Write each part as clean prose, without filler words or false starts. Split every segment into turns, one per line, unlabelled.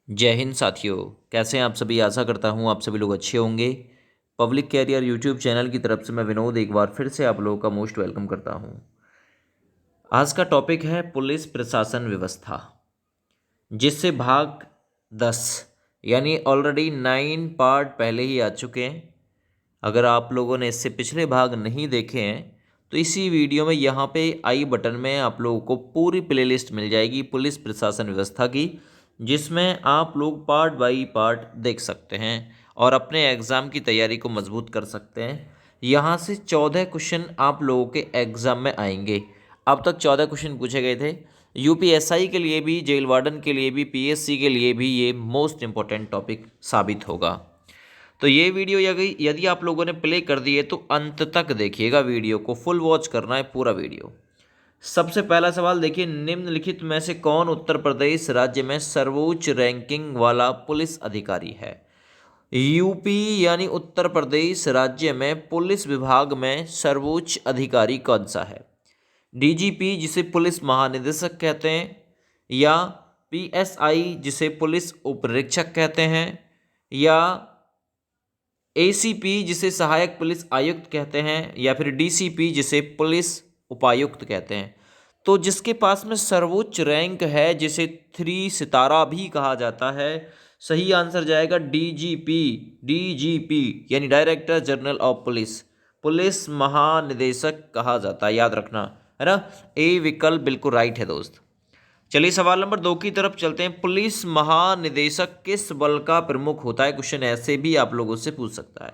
जय हिंद साथियों। कैसे हैं आप सभी। आशा करता हूं आप सभी लोग अच्छे होंगे। पब्लिक कैरियर यूट्यूब चैनल की तरफ से मैं विनोद एक बार फिर से आप लोगों का मोस्ट वेलकम करता हूं। आज का टॉपिक है पुलिस प्रशासन व्यवस्था, जिससे भाग 10 यानी ऑलरेडी 9 पार्ट पहले ही आ चुके हैं। अगर आप लोगों ने इससे पिछले भाग नहीं देखे हैं तो इसी वीडियो में यहाँ पे आई बटन में आप लोगों को पूरी प्लेलिस्ट मिल जाएगी पुलिस प्रशासन व्यवस्था की, जिसमें आप लोग पार्ट बाई पार्ट देख सकते हैं और अपने एग्ज़ाम की तैयारी को मजबूत कर सकते हैं। यहाँ से 14 क्वेश्चन आप लोगों के एग्ज़ाम में आएंगे। अब तक 14 क्वेश्चन पूछे गए थे। यूपीएसआई के लिए भी, जेल वार्डन के लिए भी, पीएससी के लिए भी ये मोस्ट इम्पॉर्टेंट टॉपिक साबित होगा। तो ये वीडियो यदि आप लोगों ने प्ले कर दी है तो अंत तक देखिएगा, वीडियो को फुल वॉच करना है पूरा वीडियो। सबसे पहला सवाल देखिए, निम्नलिखित में से कौन उत्तर प्रदेश राज्य में सर्वोच्च रैंकिंग वाला पुलिस अधिकारी है। यूपी यानी उत्तर प्रदेश राज्य में पुलिस विभाग में सर्वोच्च अधिकारी कौन सा है। डीजीपी जिसे पुलिस महानिदेशक कहते हैं, या पीएसआई जिसे पुलिस उपरीक्षक कहते हैं, या एसीपी जिसे सहायक पुलिस आयुक्त कहते हैं, या फिर डीसीपी जिसे पुलिस उपायुक्त कहते हैं। तो जिसके पास में सर्वोच्च रैंक है, जिसे 3 सितारा भी कहा जाता है, सही आंसर जाएगा डीजीपी। डीजीपी यानी director general of police, police महानिदेशक कहा जाता है, याद रखना है ना। ए विकल्प बिल्कुल राइट है दोस्त। चलिए सवाल नंबर 2 की तरफ चलते हैं। पुलिस महानिदेशक किस बल का प्रमुख होता है। क्वेश्चन ऐसे भी आप लोगों से पूछ सकता है।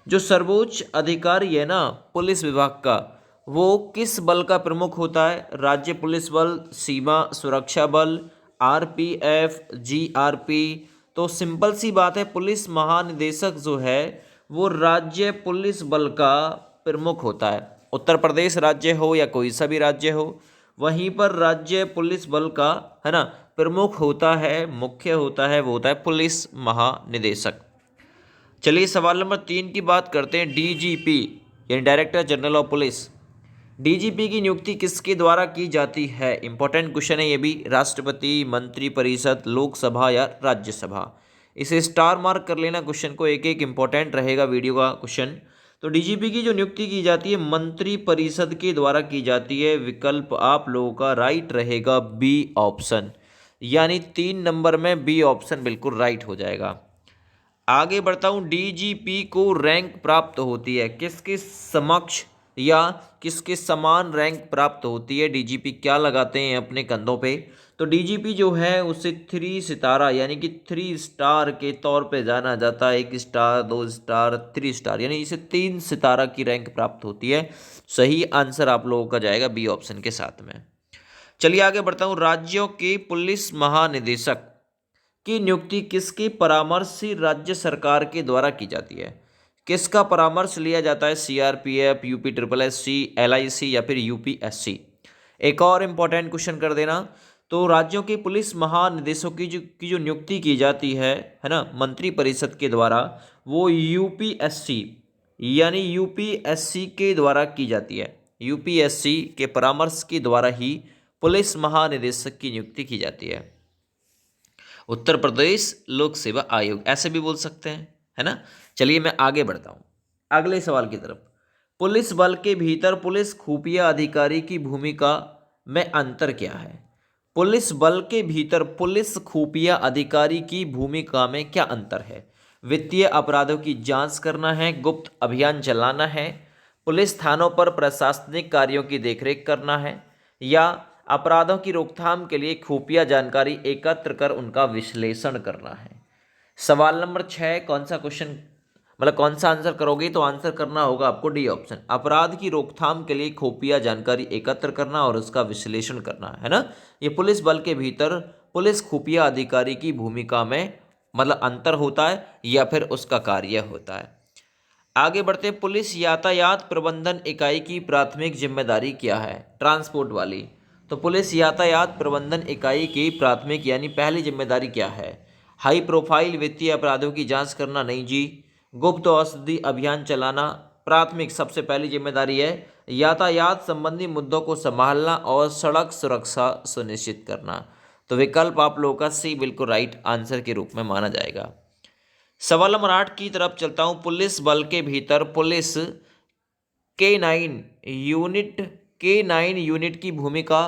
जो सर्वोच्च अधिकारी है ना पुलिस विभाग का, वो किस बल का प्रमुख होता है। राज्य पुलिस बल, सीमा सुरक्षा बल, आरपीएफ, जीआरपी। तो सिंपल सी बात है, पुलिस महानिदेशक जो है वो राज्य पुलिस बल का प्रमुख होता है। उत्तर प्रदेश राज्य हो या कोई सा भी राज्य हो, वहीं पर राज्य पुलिस बल का है ना प्रमुख होता है, मुख्य होता है, वो होता है पुलिस महानिदेशक। चलिए सवाल नंबर 3 की बात करते हैं। डीजीपी यानी director general of police, DGP की नियुक्ति किसके द्वारा की जाती है। इंपॉर्टेंट क्वेश्चन है ये भी। राष्ट्रपति, मंत्रिपरिषद, लोकसभा या राज्यसभा। इसे स्टार मार्क कर लेना, क्वेश्चन को एक एक इंपॉर्टेंट रहेगा वीडियो का क्वेश्चन। तो डीजीपी की जो नियुक्ति की जाती है मंत्रिपरिषद के द्वारा की जाती है। विकल्प आप लोगों का राइट रहेगा बी ऑप्शन, यानी 3 नंबर में बी ऑप्शन बिल्कुल राइट हो जाएगा। आगे बढ़ता हूँ। डीजीपी को रैंक प्राप्त होती है किसके समक्ष या किसके समान रैंक प्राप्त होती है। डीजीपी क्या लगाते हैं अपने कंधों पे। तो डीजीपी जो है उसे 3 सितारा यानी कि 3 स्टार के तौर पे जाना जाता है। 1 स्टार, 2 स्टार, 3 स्टार, यानी इसे 3 सितारा की रैंक प्राप्त होती है। सही आंसर आप लोगों का जाएगा बी ऑप्शन के साथ में। चलिए आगे बढ़ता हूँ। राज्यों के पुलिस महानिदेशक की नियुक्ति किसके परामर्श से राज्य सरकार के द्वारा की जाती है। किसका परामर्श लिया जाता है। CRPF, UP triple S C, LIC या फिर यूपीएससी। एक और इम्पोर्टेंट क्वेश्चन कर देना। तो राज्यों के पुलिस महानिदेशकों की जो नियुक्ति की जाती है ना मंत्रिपरिषद के द्वारा, वो यूपीएससी यानी यूपीएससी के द्वारा की जाती है। यूपीएससी के परामर्श के द्वारा ही पुलिस महानिदेशक की नियुक्ति की जाती है। उत्तर प्रदेश लोक सेवा आयोग ऐसे भी बोल सकते हैं, है ना। चलिए मैं आगे बढ़ता हूं अगले सवाल की तरफ। पुलिस बल के भीतर पुलिस खुफिया अधिकारी की भूमिका में अंतर क्या है। पुलिस बल के भीतर पुलिस खुफिया अधिकारी की भूमिका में क्या अंतर है। वित्तीय अपराधों की जांच करना है, गुप्त अभियान चलाना है, पुलिस थानों पर प्रशासनिक कार्यों की देखरेख करना है, या अपराधों की रोकथाम के लिए खुफिया जानकारी एकत्र कर उनका विश्लेषण करना है। सवाल नंबर 6 कौन सा क्वेश्चन, मतलब कौन सा आंसर करोगे। तो आंसर करना होगा आपको डी ऑप्शन, अपराध की रोकथाम के लिए खुफिया जानकारी एकत्र करना और उसका विश्लेषण करना, है ना। ये पुलिस बल के भीतर पुलिस खुफिया अधिकारी की भूमिका में मतलब अंतर होता है या फिर उसका कार्य होता है। आगे बढ़ते हैं। पुलिस यातायात प्रबंधन इकाई की प्राथमिक जिम्मेदारी क्या है। ट्रांसपोर्ट वाली। तो पुलिस यातायात प्रबंधन इकाई की प्राथमिक यानी पहली जिम्मेदारी क्या है। हाई प्रोफाइल वित्तीय अपराधों की जांच करना, नहीं जी। गुप्त औषधि अभियान चलाना। प्राथमिक सबसे पहली जिम्मेदारी है यातायात संबंधी मुद्दों को संभालना और सड़क सुरक्षा सुनिश्चित करना। तो विकल्प आप लोगों का सी बिल्कुल राइट आंसर के रूप में माना जाएगा। सवाल नंबर 8 की तरफ चलता हूं। पुलिस बल के भीतर पुलिस के 9 यूनिट की भूमिका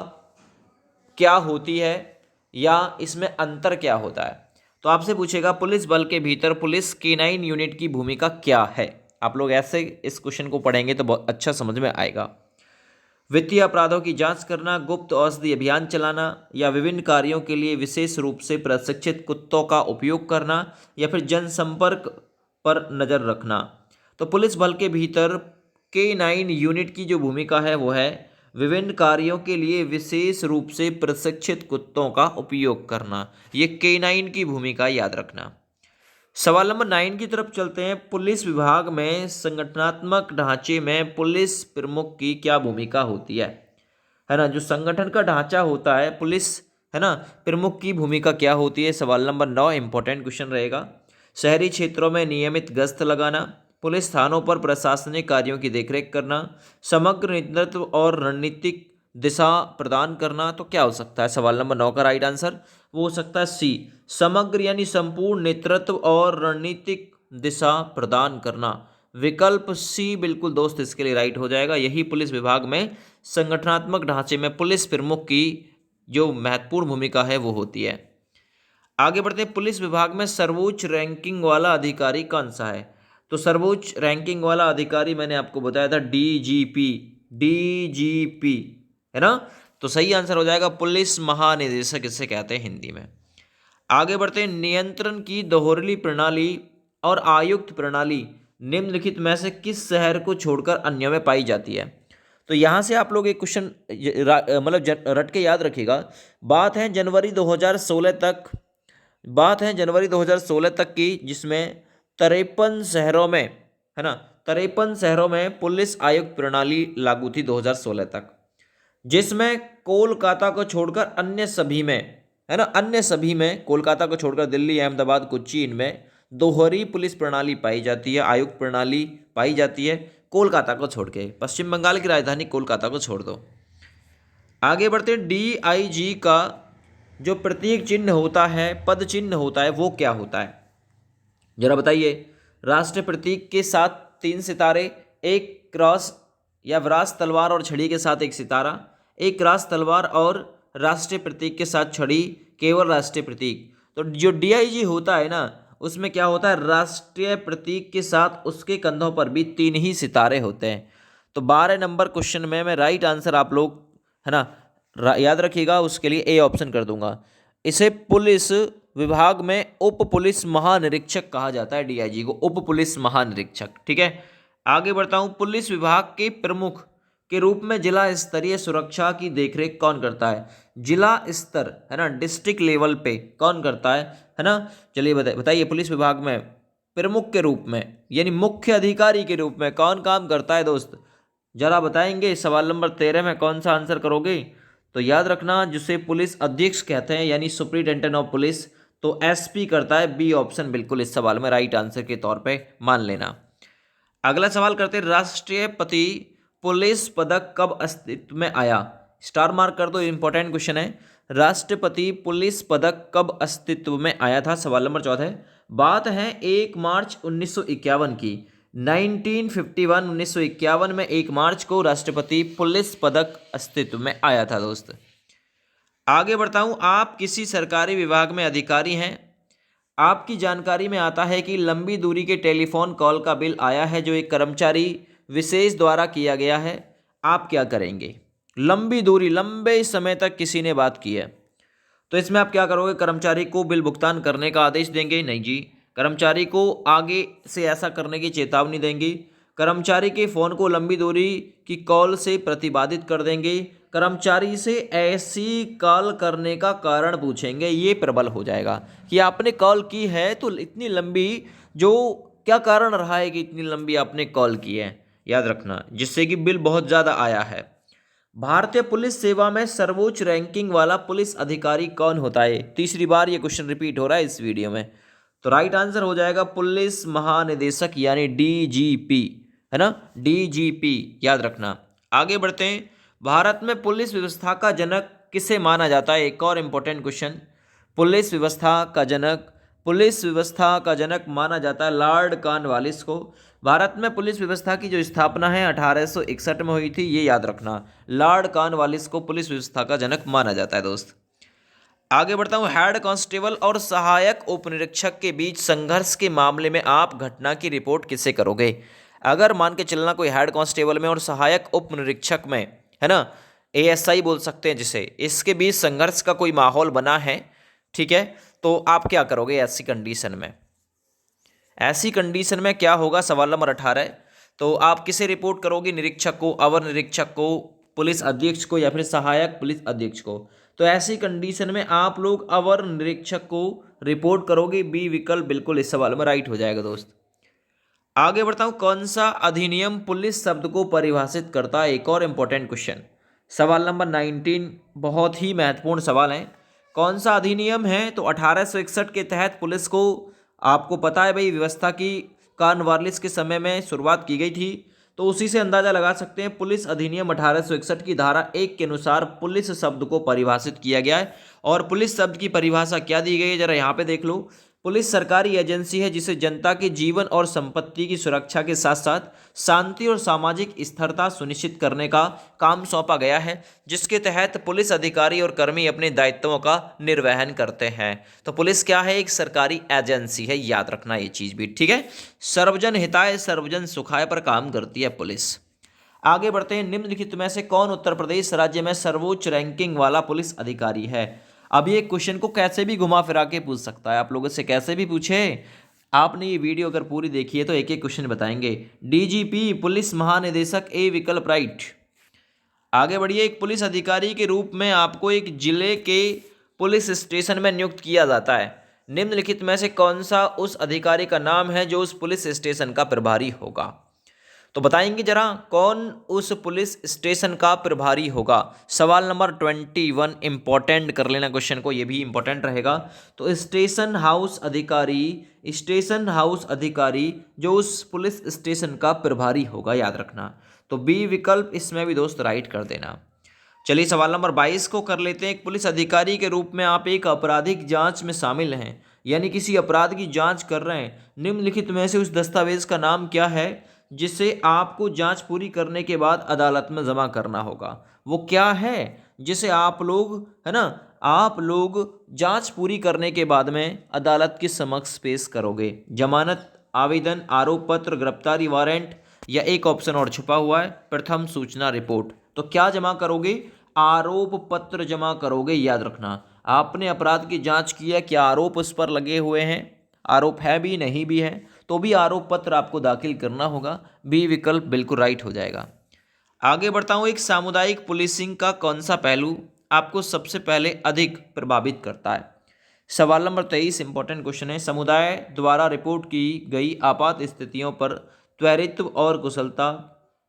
क्या होती है या इसमें अंतर क्या होता है। तो आपसे पूछेगा पुलिस बल के भीतर पुलिस के 9 यूनिट की भूमिका क्या है। आप लोग ऐसे इस क्वेश्चन को पढ़ेंगे तो बहुत अच्छा समझ में आएगा। वित्तीय अपराधों की जांच करना, गुप्त औषधि अभियान चलाना या विभिन्न कार्यों के लिए विशेष रूप से प्रशिक्षित कुत्तों का उपयोग करना या फिर जनसंपर्क पर नजर रखना। तो पुलिस बल के भीतर के 9 यूनिट की जो भूमिका है वो है विभिन्न कार्यों के लिए विशेष रूप से प्रशिक्षित कुत्तों का उपयोग करना। ये के 9 की भूमिका याद रखना। सवाल नंबर 9 की तरफ चलते हैं। पुलिस विभाग में संगठनात्मक ढांचे में पुलिस प्रमुख की क्या भूमिका होती है ना। जो संगठन का ढांचा होता है पुलिस, है ना, प्रमुख की भूमिका क्या होती है। सवाल नंबर 9 इंपॉर्टेंट क्वेश्चन रहेगा। शहरी क्षेत्रों में नियमित गश्त लगाना, पुलिस थानों पर प्रशासनिक कार्यों की देखरेख करना, समग्र नेतृत्व और रणनीतिक दिशा प्रदान करना। तो क्या हो सकता है सवाल नंबर 9 का राइट आंसर? वो हो सकता है सी, समग्र यानी संपूर्ण नेतृत्व और रणनीतिक दिशा प्रदान करना। विकल्प सी बिल्कुल दोस्त इसके लिए राइट हो जाएगा। यही पुलिस विभाग में संगठनात्मक ढांचे में पुलिस प्रमुख की जो महत्वपूर्ण भूमिका है वो होती है। आगे बढ़ते हैं। पुलिस विभाग में सर्वोच्च रैंकिंग वाला अधिकारी कौन सा है। तो सर्वोच्च रैंकिंग वाला अधिकारी मैंने आपको बताया था डीजीपी, डीजीपी, है ना। तो सही आंसर हो जाएगा पुलिस महानिदेशक इसे कहते हैं हिंदी में। आगे बढ़ते हैं। नियंत्रण की दोहरी प्रणाली और आयुक्त प्रणाली निम्नलिखित में से किस शहर को छोड़कर अन्य में पाई जाती है। तो यहाँ से आप लोग एक क्वेश्चन मतलब रट के याद रखिएगा। बात है जनवरी 2016 तक की, जिसमें 53 शहरों में, है ना, 53 शहरों में पुलिस आयुक्त प्रणाली लागू थी 2016 तक, जिसमें कोलकाता को छोड़कर अन्य सभी में, है ना, अन्य सभी में कोलकाता को छोड़कर दिल्ली, अहमदाबाद, कोच्चि, इनमें दोहरी पुलिस प्रणाली पाई जाती है, आयुक्त प्रणाली पाई जाती है। कोलकाता को छोड़ के, पश्चिम बंगाल की राजधानी कोलकाता को छोड़ दो। आगे बढ़ते हैं। डीआईजी का जो प्रतीक चिन्ह होता है, पद चिन्ह होता है, वो क्या होता है जरा बताइए। राष्ट्रीय प्रतीक के साथ 3 सितारे, एक क्रॉस या विरासत तलवार और छड़ी के साथ एक सितारा, एक क्रॉस तलवार और राष्ट्रीय प्रतीक के साथ छड़ी, केवल राष्ट्रीय प्रतीक। तो जो डीआईजी होता है ना, उसमें क्या होता है, राष्ट्रीय प्रतीक के साथ उसके कंधों पर भी 3 ही सितारे होते हैं। तो 12 नंबर क्वेश्चन में मैं राइट आंसर आप लोग, है ना, याद रखिएगा, उसके लिए ए ऑप्शन कर दूंगा। इसे पुलिस विभाग में उप पुलिस महानिरीक्षक कहा जाता है। डीआईजी को उप पुलिस महानिरीक्षक, ठीक है। आगे बढ़ता हूं। पुलिस विभाग के प्रमुख के रूप में जिला स्तरीय सुरक्षा की देखरेख कौन करता है। जिला स्तर, है ना, डिस्ट्रिक्ट लेवल पे कौन करता है ना। चलिए बताइए पुलिस विभाग में प्रमुख के रूप में यानी मुख्य अधिकारी के रूप में कौन काम करता है दोस्त, जरा बताएंगे। सवाल नंबर 13 में कौन सा आंसर करोगे। तो याद रखना, जिसे पुलिस अधीक्षक कहते हैं यानी सुपरिटेंडेंट ऑफ पुलिस, तो एसपी करता है। बी ऑप्शन बिल्कुल इस सवाल में राइट आंसर के तौर पे मान लेना। अगला सवाल करते हैं। राष्ट्रपति पुलिस पदक कब अस्तित्व में आया। स्टार मार्क कर दो, इंपॉर्टेंट क्वेश्चन है। राष्ट्रपति पुलिस पदक कब अस्तित्व में आया था। सवाल नंबर 14। बात है 1 मार्च 1951 की। 1951 में 1 मार्च को राष्ट्रपति पुलिस पदक अस्तित्व में आया था दोस्त। आगे बढ़ता हूं। आप किसी सरकारी विभाग में अधिकारी हैं, आपकी जानकारी में आता है कि लंबी दूरी के टेलीफोन कॉल का बिल आया है जो एक कर्मचारी विशेष द्वारा किया गया है। आप क्या करेंगे। लंबी दूरी, लंबे समय तक किसी ने बात की है, तो इसमें आप क्या करोगे। कर्मचारी को बिल भुगतान करने का आदेश देंगे? नहीं जी। कर्मचारी को आगे से ऐसा करने की चेतावनी देंगे। कर्मचारी के फ़ोन को लंबी दूरी की कॉल से प्रतिबाधित कर देंगे। कर्मचारी से ऐसी कॉल करने का कारण पूछेंगे। ये प्रबल हो जाएगा कि आपने कॉल की है तो इतनी लंबी, जो क्या कारण रहा है कि इतनी लंबी आपने कॉल की है, याद रखना, जिससे कि बिल बहुत ज़्यादा आया है। भारतीय पुलिस सेवा में सर्वोच्च रैंकिंग वाला पुलिस अधिकारी कौन होता है। तीसरी बार ये क्वेश्चन रिपीट हो रहा है इस वीडियो में। तो राइट आंसर हो जाएगा पुलिस महानिदेशक यानी डीजीपी, है ना, डीजीपी, याद रखना। आगे बढ़ते हैं। भारत में पुलिस व्यवस्था का जनक किसे माना जाता है? एक और इम्पोर्टेंट क्वेश्चन, पुलिस व्यवस्था का जनक माना जाता है लॉर्ड कॉर्नवालिस को। भारत में पुलिस व्यवस्था की जो स्थापना है 1861 में हुई थी, ये याद रखना। लॉर्ड कॉर्नवालिस को पुलिस व्यवस्था का जनक माना जाता है दोस्त। आगे बढ़ता हूँ, हेड कांस्टेबल और सहायक उपनिरीक्षक के बीच संघर्ष के मामले में आप घटना की रिपोर्ट किससे करोगे? अगर मान के चलना कोई हेड कांस्टेबल में और सहायक उपनिरीक्षक में, है ना, एएसआई बोल सकते हैं जिसे, इसके बीच संघर्ष का कोई माहौल बना है, ठीक है, तो आप क्या करोगे ऐसी कंडीशन में? ऐसी कंडीशन में क्या होगा? सवाल नंबर 18, तो आप किसे रिपोर्ट करोगे? निरीक्षक को, अवर निरीक्षक को, पुलिस अधीक्षक को, या फिर सहायक पुलिस अधीक्षक को? तो ऐसी कंडीशन में आप लोग अवर निरीक्षक को रिपोर्ट करोगे। बी विकल्प बिल्कुल इस सवाल में राइट हो जाएगा दोस्त। आगे बढ़ता हूं, कौन सा अधिनियम पुलिस शब्द को परिभाषित करता है? एक और इंपॉर्टेंट क्वेश्चन, सवाल नंबर 19, बहुत ही महत्वपूर्ण सवाल है। कौन सा अधिनियम है? तो 1861 के तहत पुलिस को, आपको पता है भाई, व्यवस्था की कॉर्नवालिस के समय में शुरुआत की गई थी, तो उसी से अंदाजा लगा सकते हैं। पुलिस अधिनियम 1861 की धारा 1 के अनुसार पुलिस शब्द को परिभाषित किया गया है। और पुलिस शब्द की परिभाषा क्या दी गई है, जरा यहाँ पे देख लो। पुलिस सरकारी एजेंसी है जिसे जनता के जीवन और संपत्ति की सुरक्षा के साथ साथ शांति और सामाजिक स्थिरता सुनिश्चित करने का काम सौंपा गया है, जिसके तहत पुलिस अधिकारी और कर्मी अपने दायित्वों का निर्वहन करते हैं। तो पुलिस क्या है? एक सरकारी एजेंसी है, याद रखना ये चीज भी, ठीक है। सर्वजन हिताय सर्वजन सुखाय पर काम करती है पुलिस। आगे बढ़ते हैं, निम्नलिखित में से कौन उत्तर प्रदेश राज्य में सर्वोच्च रैंकिंग वाला पुलिस अधिकारी है? अब ये क्वेश्चन को कैसे भी घुमा फिरा के पूछ सकता है, आप लोगों से कैसे भी पूछे। आपने ये वीडियो अगर पूरी देखी है तो एक एक क्वेश्चन बताएंगे। डीजीपी, पुलिस महानिदेशक, ए विकल्प राइट। आगे बढ़िए, एक पुलिस अधिकारी के रूप में आपको एक जिले के पुलिस स्टेशन में नियुक्त किया जाता है। निम्नलिखित में से कौन सा उस अधिकारी का नाम है जो उस पुलिस स्टेशन का प्रभारी होगा? तो बताएंगे जरा, कौन उस पुलिस स्टेशन का प्रभारी होगा? सवाल नंबर 21, इंपॉर्टेंट कर लेना क्वेश्चन को, ये भी इंपॉर्टेंट रहेगा। तो स्टेशन हाउस अधिकारी जो उस पुलिस स्टेशन का प्रभारी होगा, याद रखना। तो बी विकल्प इसमें भी दोस्त राइट कर देना। चलिए सवाल नंबर 22 को कर लेते हैं। एक पुलिस अधिकारी के रूप में आप एक आपराधिक जांच में शामिल हैं, यानी किसी अपराध की जांच कर रहे हैं। निम्नलिखित में से उस दस्तावेज का नाम क्या है जिसे आपको जांच पूरी करने के बाद अदालत में जमा करना होगा? वो क्या है जिसे आप लोग, है ना, आप लोग जांच पूरी करने के बाद में अदालत के समक्ष पेश करोगे? जमानत, आवेदन, आरोप पत्र, गिरफ्तारी वारंट, या एक ऑप्शन और छुपा हुआ है, प्रथम सूचना रिपोर्ट। तो क्या जमा करोगे? आरोप पत्र जमा करोगे, याद रखना। आपने अपराध की जांच की है, क्या आरोप उस पर लगे हुए हैं, आरोप है भी नहीं भी है, तो भी आरोप पत्र आपको दाखिल करना होगा। बी विकल्प बिल्कुल राइट हो जाएगा। आगे बढ़ता हूँ, एक सामुदायिक पुलिसिंग का कौन सा पहलू आपको सबसे पहले अधिक प्रभावित करता है? सवाल नंबर 23 इंपॉर्टेंट क्वेश्चन है। समुदाय द्वारा रिपोर्ट की गई आपात स्थितियों पर त्वरित और कुशलता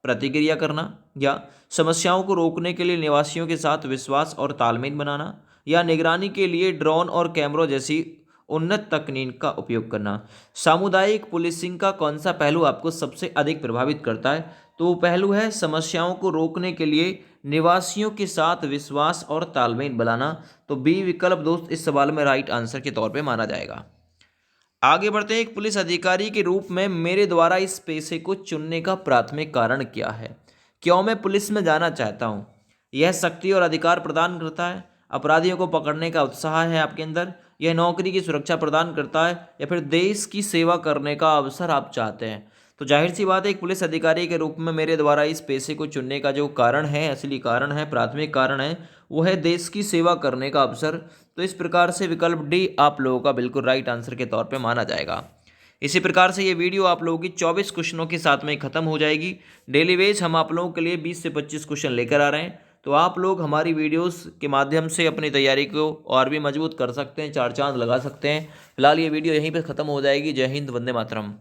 प्रतिक्रिया करना, या समस्याओं को रोकने के लिए निवासियों के साथ विश्वास और तालमेल बनाना, या निगरानी के लिए ड्रोन और कैमरों जैसी उन्नत तकनीक का उपयोग करना। सामुदायिक पुलिसिंग का कौन सा पहलू आपको सबसे अधिक प्रभावित करता है? तो पहलू है समस्याओं को रोकने के लिए निवासियों के साथ विश्वास और तालमेल बनाना। तो बी विकल्प दोस्त इस सवाल में राइट आंसर के तौर पे माना जाएगा। आगे बढ़ते हैं, एक पुलिस अधिकारी के रूप में मेरे द्वारा इस पेशे को चुनने का प्राथमिक कारण क्या है? क्यों मैं पुलिस में जाना चाहता हूँ? यह शक्ति और अधिकार प्रदान करता है, अपराधियों को पकड़ने का उत्साह है आपके अंदर, यह नौकरी की सुरक्षा प्रदान करता है, या फिर देश की सेवा करने का अवसर आप चाहते हैं? तो जाहिर सी बात है, एक पुलिस अधिकारी के रूप में मेरे द्वारा इस पेशे को चुनने का जो कारण है, असली कारण है, प्राथमिक कारण है, वो है देश की सेवा करने का अवसर। तो इस प्रकार से विकल्प डी आप लोगों का बिल्कुल राइट आंसर के तौर पे माना जाएगा। इसी प्रकार से ये वीडियो आप लोगों की 24 क्वेश्चनों के साथ में ख़त्म हो जाएगी। डेली वेज हम आप लोगों के लिए 20 से 25 क्वेश्चन लेकर आ रहे हैं, तो आप लोग हमारी वीडियोस के माध्यम से अपनी तैयारी को और भी मजबूत कर सकते हैं, चार चांद लगा सकते हैं। फिलहाल ये वीडियो यहीं पे ख़त्म हो जाएगी। जय हिंद, वंदे मातरम।